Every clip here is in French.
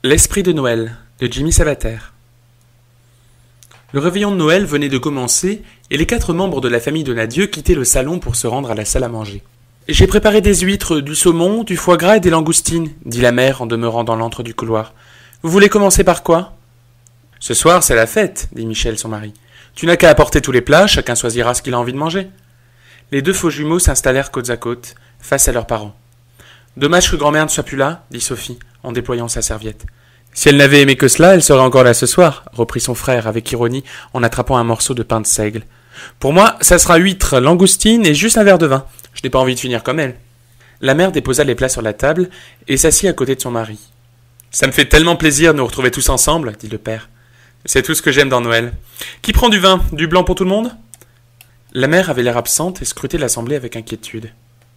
L'esprit de Noël, de Jimmy Savater. Le réveillon de Noël venait de commencer et les 4 membres de la famille Donadieu quittaient le salon pour se rendre à la salle à manger. « J'ai préparé des huîtres, du saumon, du foie gras et des langoustines, » dit la mère en demeurant dans l'antre du couloir. « Vous voulez commencer par quoi ?»« Ce soir, c'est la fête, » dit Michel, son mari. « Tu n'as qu'à apporter tous les plats, chacun choisira ce qu'il a envie de manger. » Les 2 faux jumeaux s'installèrent côte à côte, face à leurs parents. « Dommage que grand-mère ne soit plus là, » dit Sophie, en déployant sa serviette. « Si elle n'avait aimé que cela, elle serait encore là ce soir, » reprit son frère avec ironie en attrapant un morceau de pain de seigle. « Pour moi, ça sera huîtres, langoustines et juste un verre de vin. Je n'ai pas envie de finir comme elle. » La mère déposa les plats sur la table et s'assit à côté de son mari. « Ça me fait tellement plaisir de nous retrouver tous ensemble, » dit le père. « C'est tout ce que j'aime dans Noël. Qui prend du vin? Du blanc pour tout le monde ?» La mère avait l'air absente et scrutait l'assemblée avec inquiétude.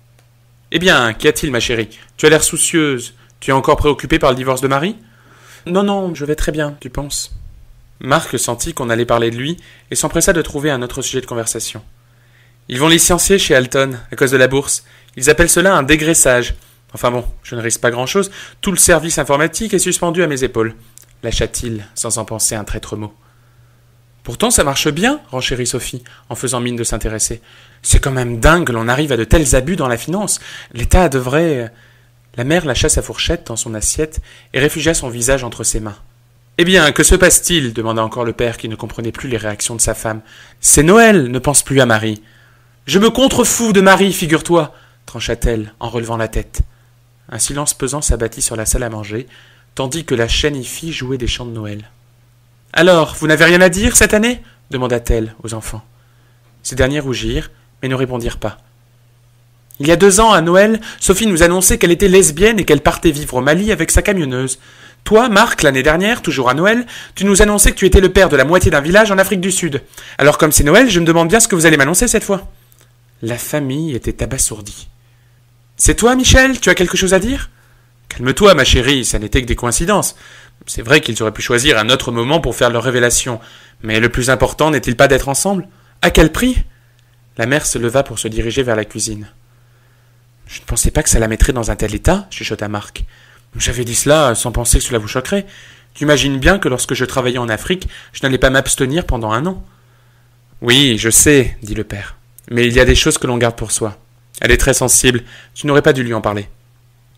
« Eh bien, qu'y a-t-il, ma chérie? Tu as l'air soucieuse. Tu es encore préoccupée par le divorce de Marie ?»« Non, je vais très bien, tu penses ?» Marc sentit qu'on allait parler de lui et s'empressa de trouver un autre sujet de conversation. « Ils vont licencier chez Alton, à cause de la bourse. Ils appellent cela un dégraissage. Enfin bon, je ne risque pas grand-chose. Tout le service informatique est suspendu à mes épaules. » Lâcha-t-il, sans en penser un traître mot. « Pourtant, ça marche bien, renchérit Sophie, en faisant mine de s'intéresser. C'est quand même dingue, l'on arrive à de tels abus dans la finance. L'État devrait... » La mère lâcha sa fourchette dans son assiette et réfugia son visage entre ses mains. « Eh bien, que se passe-t-il » demanda encore le père qui ne comprenait plus les réactions de sa femme. « C'est Noël, ne pense plus à Marie. »« Je me contrefous de Marie, figure-toi » trancha-t-elle en relevant la tête. Un silence pesant s'abattit sur la salle à manger, tandis que la chaîne hi-fi jouait des chants de Noël. « Alors, vous n'avez rien à dire cette année » demanda-t-elle aux enfants. Ces derniers rougirent, mais ne répondirent pas. « Il y a 2 ans, à Noël, Sophie nous annonçait qu'elle était lesbienne et qu'elle partait vivre au Mali avec sa camionneuse. Toi, Marc, l'année dernière, toujours à Noël, tu nous annonçais que tu étais le père de la moitié d'un village en Afrique du Sud. Alors comme c'est Noël, je me demande bien ce que vous allez m'annoncer cette fois. » La famille était abasourdie. « C'est toi, Michel, tu as quelque chose à dire ?»« Calme-toi, ma chérie, ça n'était que des coïncidences. C'est vrai qu'ils auraient pu choisir un autre moment pour faire leur révélation, mais le plus important n'est-il pas d'être ensemble? À quel prix ?» La mère se leva pour se diriger vers la cuisine. « Je ne pensais pas que ça la mettrait dans un tel état, » chuchota Marc. « J'avais dit cela sans penser que cela vous choquerait. Tu imagines bien que lorsque je travaillais en Afrique, je n'allais pas m'abstenir pendant 1 an. »« Oui, je sais, » dit le père. « Mais il y a des choses que l'on garde pour soi. Elle est très sensible, tu n'aurais pas dû lui en parler. »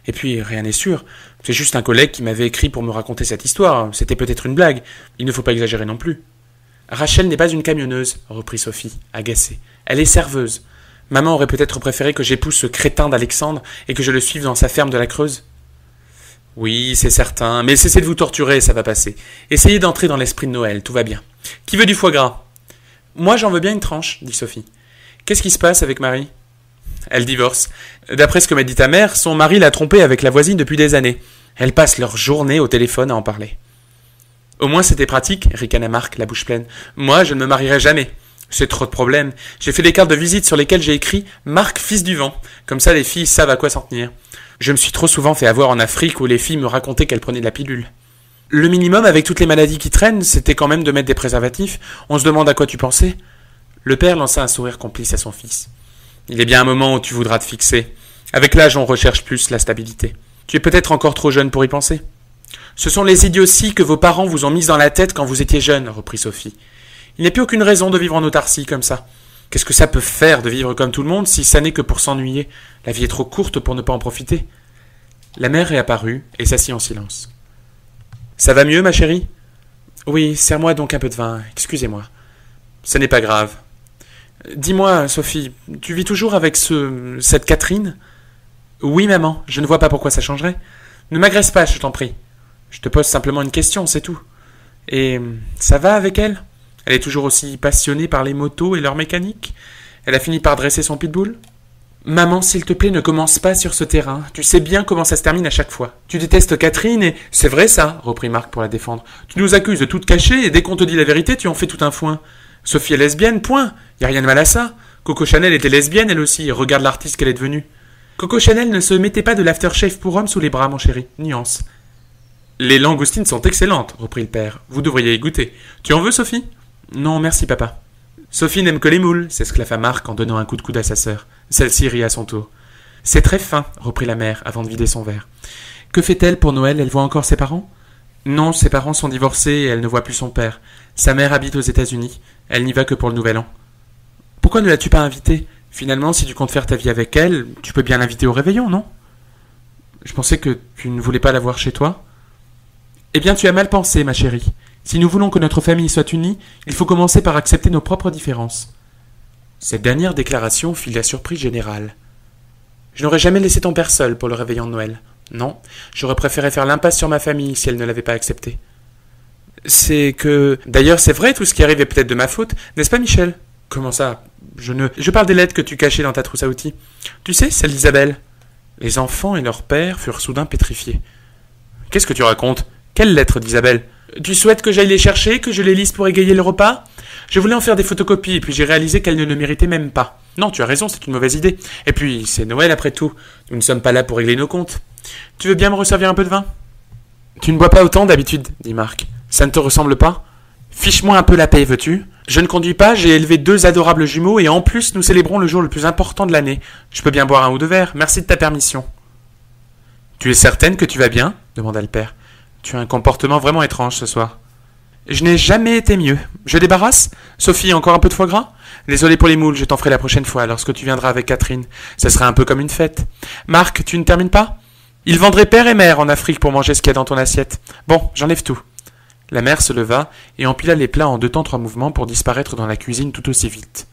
Et puis, rien n'est sûr. C'est juste un collègue qui m'avait écrit pour me raconter cette histoire. C'était peut-être une blague. Il ne faut pas exagérer non plus. « Rachel n'est pas une camionneuse, » reprit Sophie, agacée. « Elle est serveuse. Maman aurait peut-être préféré que j'épouse ce crétin d'Alexandre et que je le suive dans sa ferme de la Creuse. »« Oui, c'est certain, mais cessez de vous torturer, ça va passer. Essayez d'entrer dans l'esprit de Noël, tout va bien. Qui veut du foie gras ?»« Moi, j'en veux bien une tranche, » dit Sophie. « Qu'est-ce qui se passe avec Marie ?»« Elle divorce. D'après ce que m'a dit ta mère, son mari l'a trompée avec la voisine depuis des années. Elles passent leur journée au téléphone à en parler. »« Au moins c'était pratique, » ricana Marc, la bouche pleine. « Moi, je ne me marierai jamais. » C'est trop de problèmes. J'ai fait des cartes de visite sur lesquelles j'ai écrit « Marc, fils du vent ». Comme ça, les filles savent à quoi s'en tenir. Je me suis trop souvent fait avoir en Afrique où les filles me racontaient qu'elles prenaient de la pilule. Le minimum, avec toutes les maladies qui traînent, c'était quand même de mettre des préservatifs. On se demande à quoi tu pensais. Le père lança un sourire complice à son fils. Il est bien un moment où tu voudras te fixer. Avec l'âge, on recherche plus la stabilité. Tu es peut-être encore trop jeune pour y penser. Ce sont les idioties que vos parents vous ont mises dans la tête quand vous étiez jeune, reprit Sophie. Il n'y a plus aucune raison de vivre en autarcie comme ça. Qu'est-ce que ça peut faire de vivre comme tout le monde si ça n'est que pour s'ennuyer? La vie est trop courte pour ne pas en profiter. La mère réapparut et s'assit en silence. « Ça va mieux, ma chérie ?»« Oui, serre-moi donc un peu de vin, excusez-moi. »« Ce n'est pas grave. »« Dis-moi, Sophie, tu vis toujours avec cette Catherine ?»« Oui, maman, je ne vois pas pourquoi ça changerait. Ne m'agresse pas, je t'en prie. Je te pose simplement une question, c'est tout. Et ça va avec elle ? Elle est toujours aussi passionnée par les motos et leur mécanique. Elle a fini par dresser son pitbull. Maman, s'il te plaît, ne commence pas sur ce terrain. Tu sais bien comment ça se termine à chaque fois. Tu détestes Catherine et... C'est vrai ça, reprit Marc pour la défendre. Tu nous accuses de tout cacher et dès qu'on te dit la vérité, tu en fais tout un foin. Sophie est lesbienne, point. Y a rien de mal à ça. Coco Chanel était lesbienne elle aussi. Regarde l'artiste qu'elle est devenue. Coco Chanel ne se mettait pas de l'aftershave pour homme sous les bras, mon chéri. Nuance. Les langoustines sont excellentes, reprit le père. Vous devriez y goûter. Tu en veux, Sophie ? Non, merci, papa. Sophie n'aime que les moules, s'esclaffa Marc en donnant un coup de coude à sa sœur. Celle-ci rit à son tour. C'est très fin, reprit la mère avant de vider son verre. Que fait-elle pour Noël? Elle voit encore ses parents? Non, ses parents sont divorcés et elle ne voit plus son père. Sa mère habite aux États-Unis. Elle n'y va que pour le nouvel an. Pourquoi ne l'as-tu pas invitée? Finalement, si tu comptes faire ta vie avec elle, tu peux bien l'inviter au réveillon, non? Je pensais que tu ne voulais pas la voir chez toi. Eh bien, tu as mal pensé, ma chérie. Si nous voulons que notre famille soit unie, il faut commencer par accepter nos propres différences. Cette dernière déclaration fit la surprise générale. Je n'aurais jamais laissé ton père seul pour le réveillon de Noël. Non, j'aurais préféré faire l'impasse sur ma famille si elle ne l'avait pas accepté. C'est que... D'ailleurs, c'est vrai, tout ce qui arrive est peut-être de ma faute, n'est-ce pas, Michel? Comment ça? Je parle des lettres que tu cachais dans ta trousse à outils. Tu sais, celle d'Isabelle. Les enfants et leur père furent soudain pétrifiés. Qu'est-ce que tu racontes? Quelles lettres d'Isabelle? Tu souhaites que j'aille les chercher, que je les lise pour égayer le repas? Je voulais en faire des photocopies, et puis j'ai réalisé qu'elles ne le méritaient même pas. Non, tu as raison, c'est une mauvaise idée. Et puis, c'est Noël après tout. Nous ne sommes pas là pour régler nos comptes. Tu veux bien me resservir un peu de vin? Tu ne bois pas autant d'habitude, dit Marc. Ça ne te ressemble pas? Fiche-moi un peu la paix, veux-tu? Je ne conduis pas, j'ai élevé 2 adorables jumeaux, et en plus, nous célébrons le jour le plus important de l'année. Je peux bien boire 1 ou 2 verres, merci de ta permission. Tu es certaine que tu vas bien? Demanda le père. Tu as un comportement vraiment étrange ce soir. Je n'ai jamais été mieux. Je débarrasse? Sophie, encore un peu de foie gras? Désolé pour les moules, je t'en ferai la prochaine fois, lorsque tu viendras avec Catherine. Ça sera un peu comme une fête. Marc, tu ne termines pas? Ils vendraient père et mère en Afrique pour manger ce qu'il y a dans ton assiette. Bon, j'enlève tout. La mère se leva et empila les plats en 2 temps 3 mouvements pour disparaître dans la cuisine tout aussi vite.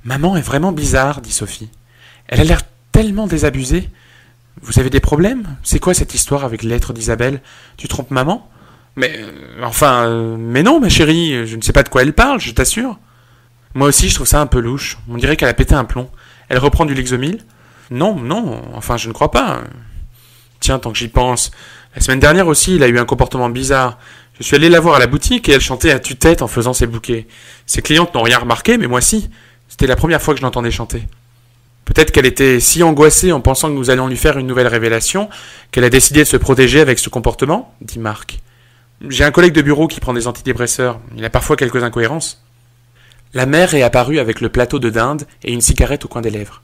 Maman est vraiment bizarre, dit Sophie. Elle a l'air tellement désabusée. Vous avez des problèmes? C'est quoi cette histoire avec les lettres d'Isabelle? Tu trompes maman? Mais non, ma chérie, je ne sais pas de quoi elle parle, je t'assure. Moi aussi, je trouve ça un peu louche. On dirait qu'elle a pété un plomb. Elle reprend du Lexomil? Non, je ne crois pas. Tiens, tant que j'y pense. La semaine dernière aussi, il a eu un comportement bizarre. Je suis allé la voir à la boutique et elle chantait à tue-tête en faisant ses bouquets. Ses clientes n'ont rien remarqué, mais moi si. C'était la première fois que je l'entendais chanter. Peut-être qu'elle était si angoissée en pensant que nous allions lui faire une nouvelle révélation qu'elle a décidé de se protéger avec ce comportement, dit Marc. J'ai un collègue de bureau qui prend des antidépresseurs. Il a parfois quelques incohérences. La mère réapparut avec le plateau de dinde et une cigarette au coin des lèvres.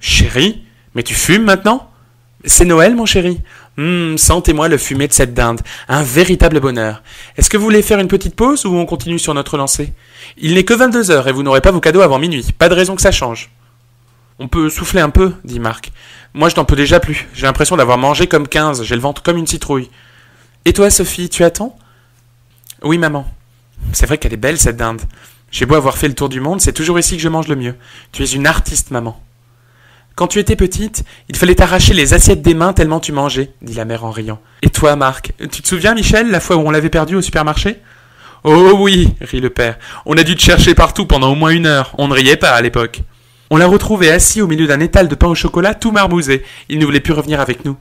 Chérie, mais tu fumes maintenant? C'est Noël, mon chéri. Sentez-moi le fumet de cette dinde. Un véritable bonheur. Est-ce que vous voulez faire une petite pause ou on continue sur notre lancée? Il n'est que 22 heures et vous n'aurez pas vos cadeaux avant minuit. Pas de raison que ça change. On peut souffler un peu, dit Marc. Moi, je n'en peux déjà plus. J'ai l'impression d'avoir mangé comme 15. J'ai le ventre comme une citrouille. Et toi, Sophie, tu attends? Oui, maman. C'est vrai qu'elle est belle, cette dinde. J'ai beau avoir fait le tour du monde, c'est toujours ici que je mange le mieux. Tu es une artiste, maman. Quand tu étais petite, il fallait t'arracher les assiettes des mains tellement tu mangeais, dit la mère en riant. Et toi, Marc, tu te souviens, Michel, la fois où on l'avait perdu au supermarché? Oh oui, rit le père. On a dû te chercher partout pendant au moins 1 heure. On ne riait pas à l'époque. On l'a retrouvé assis au milieu d'un étal de pain au chocolat tout marmousé. Il ne voulait plus revenir avec nous.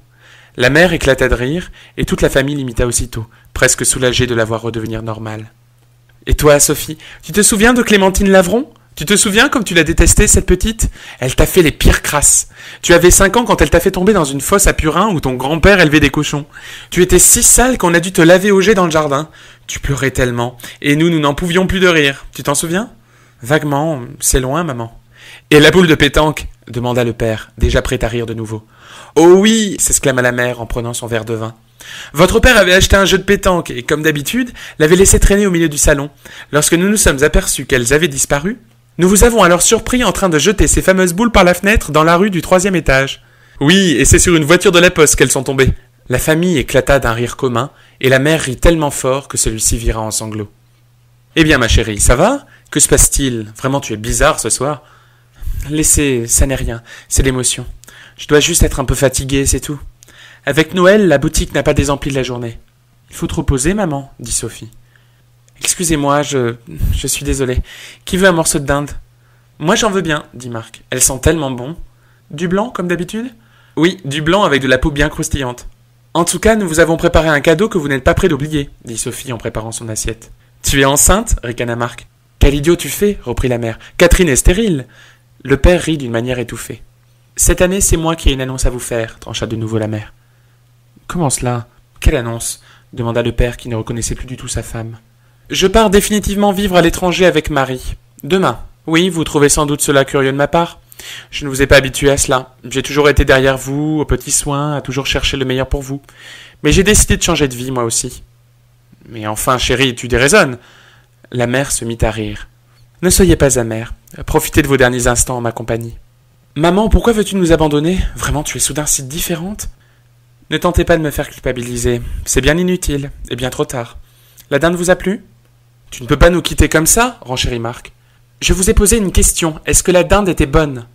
La mère éclata de rire, et toute la famille l'imita aussitôt, presque soulagée de la voir redevenir normale. Et toi, Sophie, tu te souviens de Clémentine Lavron? Tu te souviens comme tu l'as détestée, cette petite? Elle t'a fait les pires crasses. Tu avais 5 ans quand elle t'a fait tomber dans une fosse à purin où ton grand-père élevait des cochons. Tu étais si sale qu'on a dû te laver au jet dans le jardin. Tu pleurais tellement, et nous n'en pouvions plus de rire. Tu t'en souviens? Vaguement, c'est loin, maman. Et la boule de pétanque? Demanda le père, déjà prêt à rire de nouveau. Oh oui, s'exclama la mère en prenant son verre de vin. Votre père avait acheté un jeu de pétanque et, comme d'habitude, l'avait laissé traîner au milieu du salon. Lorsque nous nous sommes aperçus qu'elles avaient disparu, nous vous avons alors surpris en train de jeter ces fameuses boules par la fenêtre dans la rue du 3e étage. Oui, et c'est sur une voiture de la poste qu'elles sont tombées. La famille éclata d'un rire commun, et la mère rit tellement fort que celui-ci vira en sanglots. Eh bien, ma chérie, ça va? Que se passe-t-il? Vraiment, tu es bizarre ce soir. Laissez, ça n'est rien, c'est l'émotion. Je dois juste être un peu fatiguée, c'est tout. Avec Noël, la boutique n'a pas désempli la journée. Il faut te reposer, maman, dit Sophie. Excusez-moi, je suis désolée. Qui veut un morceau de dinde? Moi, j'en veux bien, dit Marc. Elles sont tellement bon. Du blanc, comme d'habitude? Oui, du blanc avec de la peau bien croustillante. En tout cas, nous vous avons préparé un cadeau que vous n'êtes pas près d'oublier, dit Sophie en préparant son assiette. Tu es enceinte? Ricana Marc. Quel idiot tu fais? Reprit la mère. Catherine est stérile. Le père rit d'une manière étouffée. Cette année, c'est moi qui ai une annonce à vous faire, trancha de nouveau la mère. Comment cela? Quelle annonce? Demanda le père qui ne reconnaissait plus du tout sa femme. Je pars définitivement vivre à l'étranger avec Marie. Demain. Oui, vous trouvez sans doute cela curieux de ma part. Je ne vous ai pas habitué à cela. J'ai toujours été derrière vous, aux petits soins, à toujours chercher le meilleur pour vous. Mais j'ai décidé de changer de vie, moi aussi. Mais enfin, chérie, tu déraisonnes. La mère se mit à rire. Ne soyez pas amère. Profitez de vos derniers instants en ma compagnie. Maman, pourquoi veux-tu nous abandonner? Vraiment, tu es soudain si différente. Ne tentez pas de me faire culpabiliser. C'est bien inutile, et bien trop tard. La dinde vous a plu? Tu ne peux pas nous quitter comme ça, renchérit Marc. Je vous ai posé une question. Est-ce que la dinde était bonne?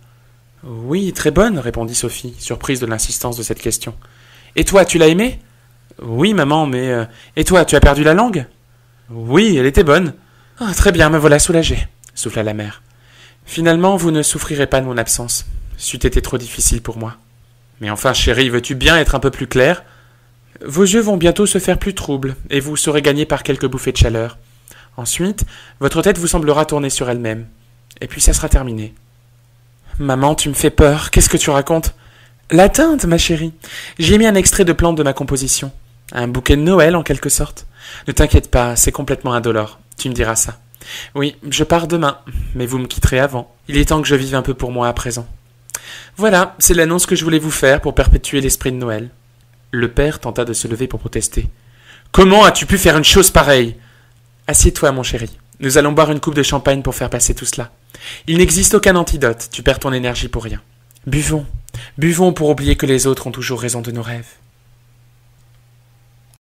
Oui, très bonne, répondit Sophie, surprise de l'insistance de cette question. Et toi, tu l'as aimée? Oui, maman, mais... Et toi, tu as perdu la langue? Oui, elle était bonne. Ah, très bien, me voilà soulagée, souffla la mère. Finalement, vous ne souffrirez pas de mon absence. C'eût été trop difficile pour moi. Mais enfin, chérie, veux-tu bien être un peu plus claire? Vos yeux vont bientôt se faire plus troubles, et vous serez gagné par quelques bouffées de chaleur. Ensuite, votre tête vous semblera tourner sur elle-même. Et puis ça sera terminé. Maman, tu me fais peur. Qu'est-ce que tu racontes? La dinde, ma chérie. J'ai mis un extrait de plante de ma composition. Un bouquet de Noël, en quelque sorte. Ne t'inquiète pas, c'est complètement indolore. Tu me diras ça. Oui, je pars demain, mais vous me quitterez avant. Il est temps que je vive un peu pour moi à présent. Voilà, c'est l'annonce que je voulais vous faire pour perpétuer l'esprit de Noël. Le père tenta de se lever pour protester. Comment as-tu pu faire une chose pareille? Assieds-toi, mon chéri. Nous allons boire une coupe de champagne pour faire passer tout cela. Il n'existe aucun antidote, tu perds ton énergie pour rien. Buvons, buvons pour oublier que les autres ont toujours raison de nos rêves.